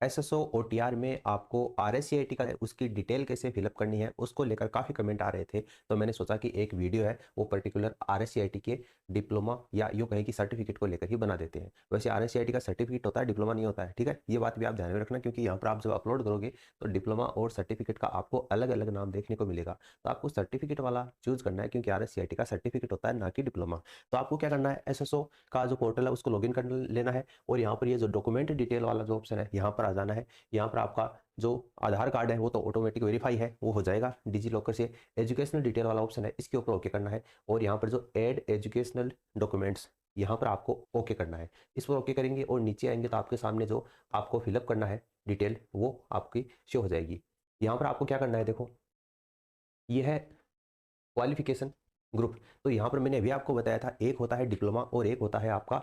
SSO OTR में आपको RSCIT का उसकी डिटेल कैसे फिलअप करनी है उसको लेकर काफ़ी कमेंट आ रहे थे। तो मैंने सोचा कि एक वीडियो है वो पर्टिकुलर आरएससीआईटी के डिप्लोमा या यूँ कहें कि सर्टिफिकेट को लेकर ही बना देते हैं। वैसे आरएससीआईटी का सर्टिफिकेट होता है, डिप्लोमा नहीं होता है, ठीक है। ये बात भी आप ध्यान में रखना, क्योंकि यहाँ पर आप जब अपलोड करोगे तो डिप्लोमा और सर्टिफिकेट का आपको अलग अलग नाम देखने को मिलेगा। तो आपको सर्टिफिकेट वाला चूज करना है, क्योंकि आरएससीआईटी का सर्टिफिकेट होता है, ना कि डिप्लोमा। तो आपको क्या करना है, एसएसओ का जो पोर्टल है उसको लॉगिन कर लेना है और यहाँ पर ये जो डॉक्यूमेंट डिटेल वाला जो ऑप्शन है यहाँ पर आ जाना है। यहाँ पर आपका जो आधार कार्ड है वो तो ऑटोमेटिक वेरीफाई है, वो हो जाएगा डिजी लॉकर से। एजुकेशनल डिटेल वाला ऑप्शन है, इसके ऊपर ओके करना है और यहाँ पर जो ऐड एजुकेशनल डॉक्यूमेंट्स यहाँ पर आपको ओके करना है। इस पर ओके करेंगे और नीचे आएंगे तो आपके सामने जो आपको फिलअप करना है डिटेल वो आपकी शो हो जाएगी। यहाँ पर आपको क्या करना है, देखो ये है क्वालिफिकेशन ग्रुप। तो यहाँ पर मैंने अभी आपको बताया था, एक होता है डिप्लोमा और एक होता है आपका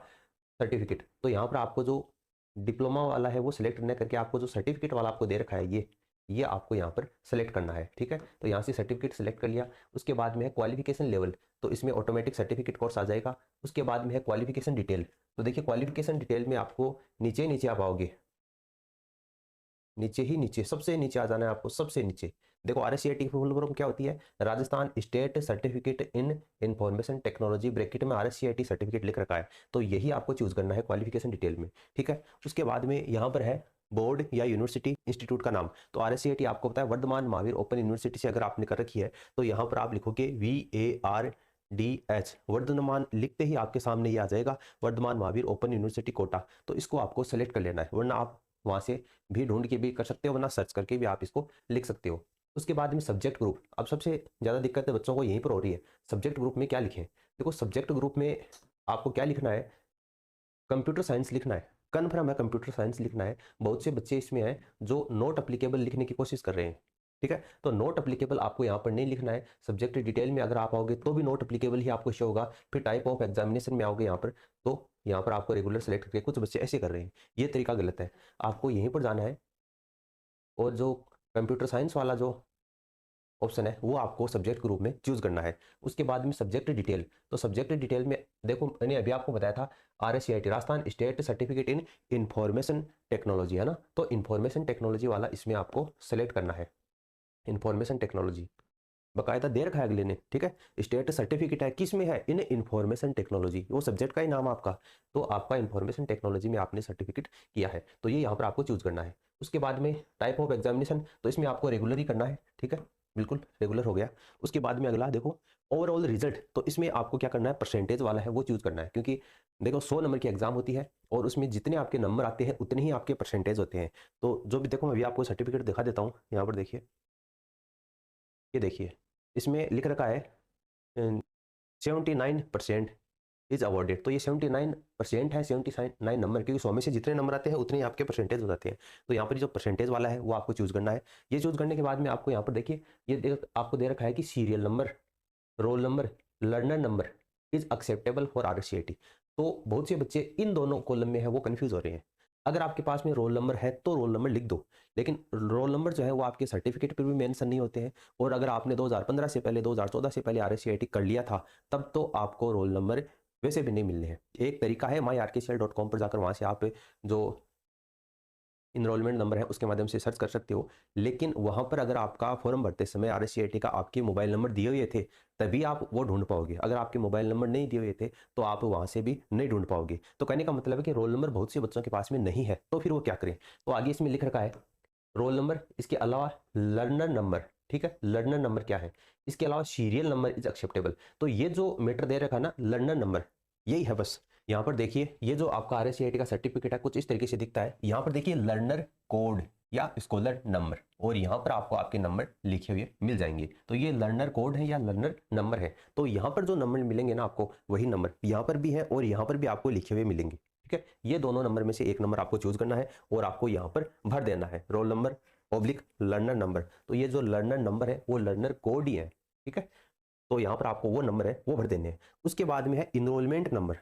सर्टिफिकेट। तो यहाँ पर आपको जो डिप्लोमा वाला है वो सिलेक्ट न करके आपको जो सर्टिफिकेट वाला आपको दे रखा है ये आपको यहाँ पर सेलेक्ट करना है, ठीक है। तो यहाँ से सर्टिफिकेट सेलेक्ट कर लिया। उसके बाद में है क्वालिफिकेशन लेवल, तो इसमें ऑटोमेटिक सर्टिफिकेट कोर्स आ जाएगा। उसके बाद में है क्वालिफिकेशन डिटेल। तो देखिए क्वालिफिकेशन डिटेल में आपको नीचे नीचे आप आओगे, नीचे ही नीचे सबसे नीचे आ जाना है आपको, सबसे नीचे। देखो आरएससीआईटी की फुल फॉर्म क्या होती है, Rajasthan state certificate in information technology, bracket में आरएससीआईटी सर्टिफिकेट लिख रखा है। तो यही आपको चूज करना है क्वालिफिकेशन डिटेल में, ठीक है। उसके बाद में यहाँ पर है बोर्ड या यूनिवर्सिटी इंस्टीट्यूट का नाम। तो आरएससीआईटी आपको पता है वर्धमान महावीर ओपन यूनिवर्सिटी से अगर आपने कर रखी है तो यहाँ पर आप लिखोगे VARDH, वर्धमान लिखते ही आपके सामने ये आ जाएगा, वर्धमान महावीर ओपन यूनिवर्सिटी कोटा। तो इसको आपको सेलेक्ट कर लेना है, वरना आप वहाँ से भी ढूंढ के भी कर सकते हो, वरना सर्च करके भी आप इसको लिख सकते हो। उसके बाद में सब्जेक्ट ग्रुप। अब सबसे ज़्यादा दिक्कत है बच्चों को यहीं पर हो रही है, सब्जेक्ट ग्रुप में क्या लिखें। देखो सब्जेक्ट ग्रुप में आपको क्या लिखना है, कंप्यूटर साइंस लिखना है, कन्फर्म है कंप्यूटर साइंस लिखना है। बहुत से बच्चे इसमें हैं जो नॉट अप्लीकेबल लिखने की कोशिश कर रहे हैं, ठीक है। तो नॉट अप्लीकेबल आपको यहाँ पर नहीं लिखना है। सब्जेक्ट डिटेल में अगर आप आओगे तो भी नॉट अप्लीकेबल ही आपको शो होगा। फिर टाइप ऑफ एग्जामिनेशन में आओगे यहाँ पर, तो यहाँ पर आपको रेगुलर सेलेक्ट करके, कुछ बच्चे ऐसे कर रहे हैं, ये तरीका गलत है। आपको यहीं पर जाना है और जो कंप्यूटर साइंस वाला जो ऑप्शन है वो आपको सब्जेक्ट ग्रुप में चूज करना है। उसके बाद में सब्जेक्ट डिटेल। तो सब्जेक्ट डिटेल में देखो मैंने अभी आपको बताया था RSCIT Rajasthan state certificate in information technology है ना, तो इंफॉर्मेशन टेक्नोलॉजी वाला इसमें आपको सेलेक्ट करना है। इंफॉर्मेशन टेक्नोलॉजी बकायदा दे रखा है अगले ने, ठीक है। स्टेट सर्टिफिकेट है, किस में है, इन इंफॉर्मेशन टेक्नोलॉजी, वो सब्जेक्ट का ही नाम आपका। तो आपका इंफॉर्मेशन टेक्नोलॉजी में आपने सर्टिफिकेट किया है, तो ये यहाँ पर आपको चूज करना है। उसके बाद में टाइप ऑफ एग्जामिनेशन, तो इसमें आपको रेगुलर ही करना है, ठीक है, बिल्कुल रेगुलर हो गया। उसके बाद में अगला देखो ओवरऑल रिजल्ट। तो इसमें आपको क्या करना है, परसेंटेज वाला है वो चूज करना है, क्योंकि देखो 100 नंबर की एग्जाम होती है और उसमें जितने आपके नंबर आते हैं उतने ही आपके परसेंटेज होते हैं। तो जो भी देखो मैं अभी आपको सर्टिफिकेट दिखा देता हूँ, यहाँ पर देखिए, ये देखिए इसमें लिख रखा है 79% इज अवॉर्डेड। तो ये 79% है, 79 नंबर, क्योंकि 100 में से जितने नंबर आते हैं उतने ही आपके परसेंटेज हो जाते हैं। तो यहाँ पर जो परसेंटेज वाला है वो आपको चूज करना है। ये चूज करने के बाद में आपको यहाँ पर देखिए आपको दे रखा है कि serial number, roll number, learner number is acceptable for RCIT. तो बहुत से बच्चे इन दोनों कॉलम में है वो कंफ्यूज हो रहे हैं। अगर आपके पास में रोल नंबर है तो रोल नंबर लिख दो, लेकिन रोल नंबर जो है वो आपके सर्टिफिकेट पर भी मेंशन नहीं होते हैं। और अगर आपने 2015 से पहले 2014 से पहले आरसीआईटी कर लिया था तब तो आपको रोल नंबर वैसे भी नहीं मिलने हैं। एक तरीका है myrkcl.com पर जाकर वहाँ से आप जो इनरोलमेंट नंबर है उसके माध्यम से सर्च कर सकते हो। लेकिन वहाँ पर अगर आपका फॉर्म भरते समय आरसीआईटी का आपके मोबाइल नंबर दिए हुए थे तभी आप वो ढूंढ पाओगे। अगर आपके मोबाइल नंबर नहीं दिए हुए थे तो आप वहाँ से भी नहीं ढूंढ पाओगे। तो कहने का मतलब है कि रोल नंबर बहुत से बच्चों के पास में नहीं है, तो फिर वो क्या करें। तो आगे इसमें लिख रखा है रोल नंबर, इसके अलावा लर्नर नंबर, ठीक है। लर्नर नंबर क्या है, इसके अलावा सीरियल नंबर इज एक्सेप्टेबल। तो ये जो मीटर दे रखा है ना लर्नर नंबर, यही है बस। यहाँ पर देखिए ये जो आपका आरएससीआईटी का सर्टिफिकेट है कुछ इस तरीके से दिखता है। यहाँ पर देखिए लर्नर कोड या स्कॉलर नंबर, और यहाँ पर आपको आपके नंबर लिखे हुए मिल जाएंगे। तो ये लर्नर कोड है या लर्नर नंबर है। तो यहाँ पर जो नंबर मिलेंगे ना आपको वही नंबर यहाँ पर भी है और यहाँ पर भी आपको लिखे हुए मिलेंगे, ठीक है। ये दोनों नंबर में से एक नंबर आपको चूज करना है और आपको यहाँ पर भर देना है roll number oblique learner number. तो ये जो लर्नर नंबर है वो लर्नर कोड ही है, ठीक है। तो यहाँ पर आपको वो नंबर है वो भर देने हैं। उसके बाद में है इनरोलमेंट नंबर,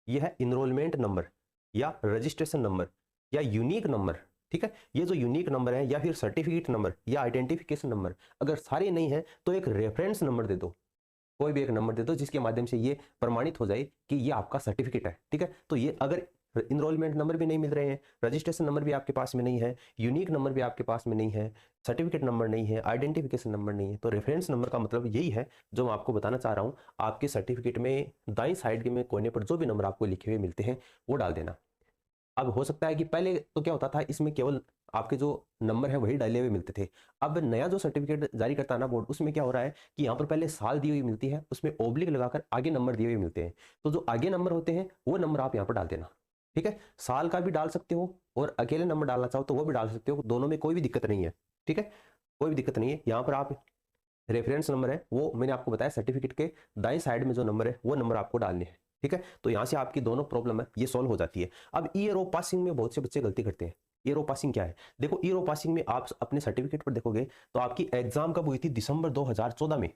ये है इनरोलमेंट नंबर या रजिस्ट्रेशन नंबर या यूनिक नंबर, ठीक है। ये जो यूनिक नंबर है या फिर सर्टिफिकेट नंबर या आइडेंटिफिकेशन नंबर, अगर सारे नहीं है तो एक रेफरेंस नंबर दे दो, कोई भी एक नंबर दे दो जिसके माध्यम से ये प्रमाणित हो जाए कि ये आपका सर्टिफिकेट है, ठीक है। तो ये अगर इनरोलमेंट नंबर भी नहीं मिल रहे हैं, रजिस्ट्रेशन नंबर भी आपके पास में नहीं है, यूनिक नंबर भी आपके पास में नहीं है, सर्टिफिकेट नंबर नहीं है, आइडेंटिफिकेशन नंबर नहीं है। तो रेफरेंस नंबर का मतलब यही है जो मैं आपको बताना चाह रहा हूँ, आपके सर्टिफिकेट में दाईं साइड के में कोने पर जो भी नंबर आपको लिखे हुए मिलते हैं वो डाल देना। अब हो सकता है कि पहले तो क्या होता था, इसमें केवल आपके जो नंबर है वही डाले हुए मिलते थे। अब नया जो सर्टिफिकेट जारी करता है ना बोर्ड, उसमें क्या हो रहा है कि यहाँ पर पहले साल दी हुई मिलती है, उसमें ओब्लिक लगाकर आगे नंबर दिए हुए मिलते हैं। तो जो आगे नंबर होते हैं वो नंबर आप यहाँ पर डाल देना, ठीक है। साल का भी डाल सकते हो और अकेले नंबर डालना चाहो तो वो भी डाल सकते हो, दोनों में कोई भी दिक्कत नहीं है, ठीक है, कोई भी दिक्कत नहीं है। यहाँ पर आप रेफरेंस नंबर है वो मैंने आपको बताया, सर्टिफिकेट के दाएं साइड में जो नंबर है वो नंबर आपको डालने हैं, ठीक है। तो यहाँ से आपकी दोनों प्रॉब्लम है ये सॉल्व हो जाती है। अब ईयर ऑफ पासिंग में बहुत से बच्चे गलती करते हैं। ईयर ऑफ पासिंग क्या है? देखो, ईयर ऑफ पासिंग में आप अपने सर्टिफिकेट पर देखोगे तो आपकी एग्जाम कब हुई थी? दिसंबर 2014 में,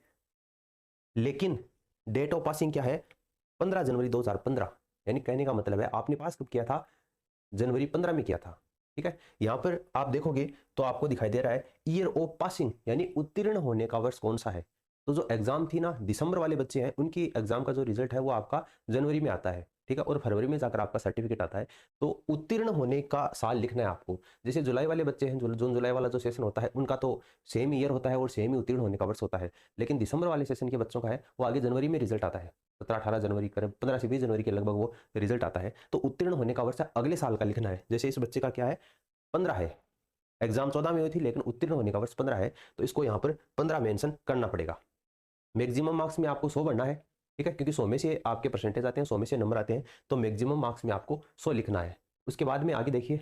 लेकिन डेट ऑफ पासिंग क्या है? 15 जनवरी 2015। यानी कहने का मतलब है आपने पास कब किया था? जनवरी 15 में किया था, ठीक है। यहाँ पर आप देखोगे तो आपको दिखाई दे रहा है ईयर ऑफ पासिंग, यानी उत्तीर्ण होने का वर्ष कौन सा है। तो जो एग्जाम थी ना, दिसंबर वाले बच्चे हैं उनकी एग्जाम का जो रिजल्ट है वो आपका जनवरी में आता है, ठीक है, और फरवरी में जाकर आपका सर्टिफिकेट आता है। तो उत्तीर्ण होने का साल लिखना है आपको। जैसे जुलाई वाले बच्चे हैं, जून जुलाई वाला जो सेशन होता है उनका तो सेम ईयर होता है और सेम ही उत्तीर्ण होने का वर्ष होता है। लेकिन दिसंबर वाले सेशन के बच्चों का है वो आगे जनवरी में रिजल्ट आता है, 17-18 जनवरी करीब 15 से 20 जनवरी के लगभग वो रिजल्ट आता है। तो उत्तीर्ण होने का वर्ष अगले साल का लिखना है। जैसे इस बच्चे का क्या है? 15 है, एग्जाम 14 में हुई थी लेकिन उत्तीर्ण होने का वर्ष 15 है, तो इसको यहाँ पर 15 मेंशन करना पड़ेगा। मैक्सिमम मार्क्स में आपको 100 बढ़ना है, ठीक है, क्योंकि 100 में से आपके परसेंटेज आते हैं, 100 में से नंबर आते हैं, तो मैक्सिमम मार्क्स में आपको 100 लिखना है। उसके बाद में आगे देखिए,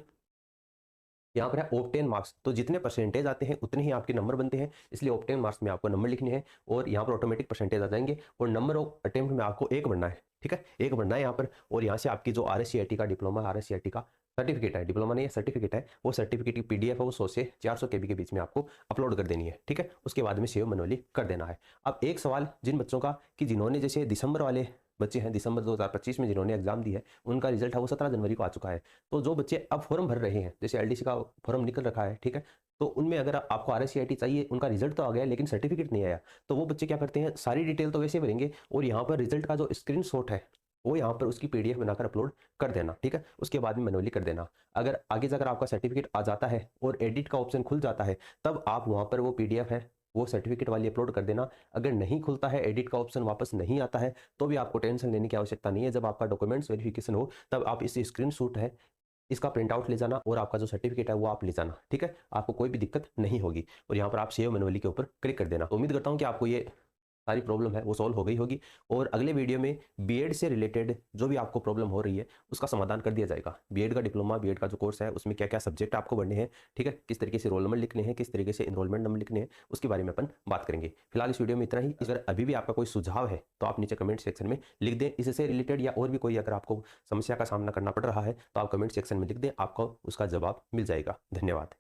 यहाँ पर है ऑब्टेन मार्क्स। तो जितने परसेंटेज आते हैं उतने ही आपके नंबर बनते हैं, इसलिए ऑब्टेन मार्क्स में आपको नंबर लिखने हैं और यहाँ पर ऑटोमेटिक परसेंटेज आ जाएंगे और नंबर ऑफ अटेम्प्ट में आपको 1 बढ़ना है, ठीक है, 1 बढ़ना है यहाँ पर। और यहाँ से आपकी जो RSCIT का डिप्लोमा, RSCIT का सर्टिफिकेट है, डिप्लोमा नहीं है सर्टिफिकेट है, वो सर्टिफिकेट की PDF है वो 100 से 400 KB के बीच में आपको अपलोड कर देनी है, ठीक है। उसके बाद में सेव मैनुअली कर देना है। अब एक सवाल जिन बच्चों का कि जिन्होंने जैसे दिसंबर वाले बच्चे हैं, दिसंबर 2025 में जिन्होंने एग्जाम दी है उनका रिजल्ट है वो 17 जनवरी को आ चुका है। तो जो बच्चे अब फॉर्म भर रहे हैं, जैसे LDC का फॉर्म निकल रखा है, ठीक है, तो उनमें अगर आपको RSCIT चाहिए, उनका रिजल्ट तो आ गया लेकिन सर्टिफिकेट नहीं आया, तो वो बच्चे क्या करते हैं, सारी डिटेल तो वैसे भरेंगे और यहाँ पर रिजल्ट का जो स्क्रीनशॉट है वो यहाँ पर उसकी PDF बनाकर अपलोड कर देना, ठीक है। उसके बाद में मैनुअली कर देना। अगर आगे जाकर आपका सर्टिफिकेट आ जाता है और एडिट का ऑप्शन खुल जाता है, तब आप वहाँ पर वो PDF है वो सर्टिफिकेट वाली अपलोड कर देना। अगर नहीं खुलता है, एडिट का ऑप्शन वापस नहीं आता है, तो भी आपको टेंशन लेने की आवश्यकता नहीं है। जब आपका डॉक्यूमेंट्स वेरिफिकेशन हो तब आप इस स्क्रीनशॉट है इसका प्रिंट आउट ले जाना और आपका जो सर्टिफिकेट है वो आप ले जाना, ठीक है। आपको कोई भी दिक्कत नहीं होगी और यहाँ पर आप सेव मैनुअली के ऊपर क्लिक कर देना। तो उम्मीद करता हूँ कि आपको ये सारी प्रॉब्लम है वो सॉल्व हो गई होगी और अगले वीडियो में बीएड से रिलेटेड जो भी आपको प्रॉब्लम हो रही है उसका समाधान कर दिया जाएगा। बीएड का डिप्लोमा, बीएड का जो कोर्स है उसमें क्या क्या सब्जेक्ट आपको पढ़ने हैं, ठीक है, किस तरीके से रोल नंबर लिखने हैं, किस तरीके से इनरोलमेंट नंबर लिखने हैं, उसके बारे में अपन बात करेंगे। फिलहाल इस वीडियो में इतना ही। अगर अभी भी आपका कोई सुझाव है तो आप नीचे कमेंट सेक्शन में लिख दें। इससे रिलेटेड या और भी कोई अगर आपको समस्या का सामना करना पड़ रहा है तो आप कमेंट सेक्शन में लिख दें, आपको उसका जवाब मिल जाएगा। धन्यवाद।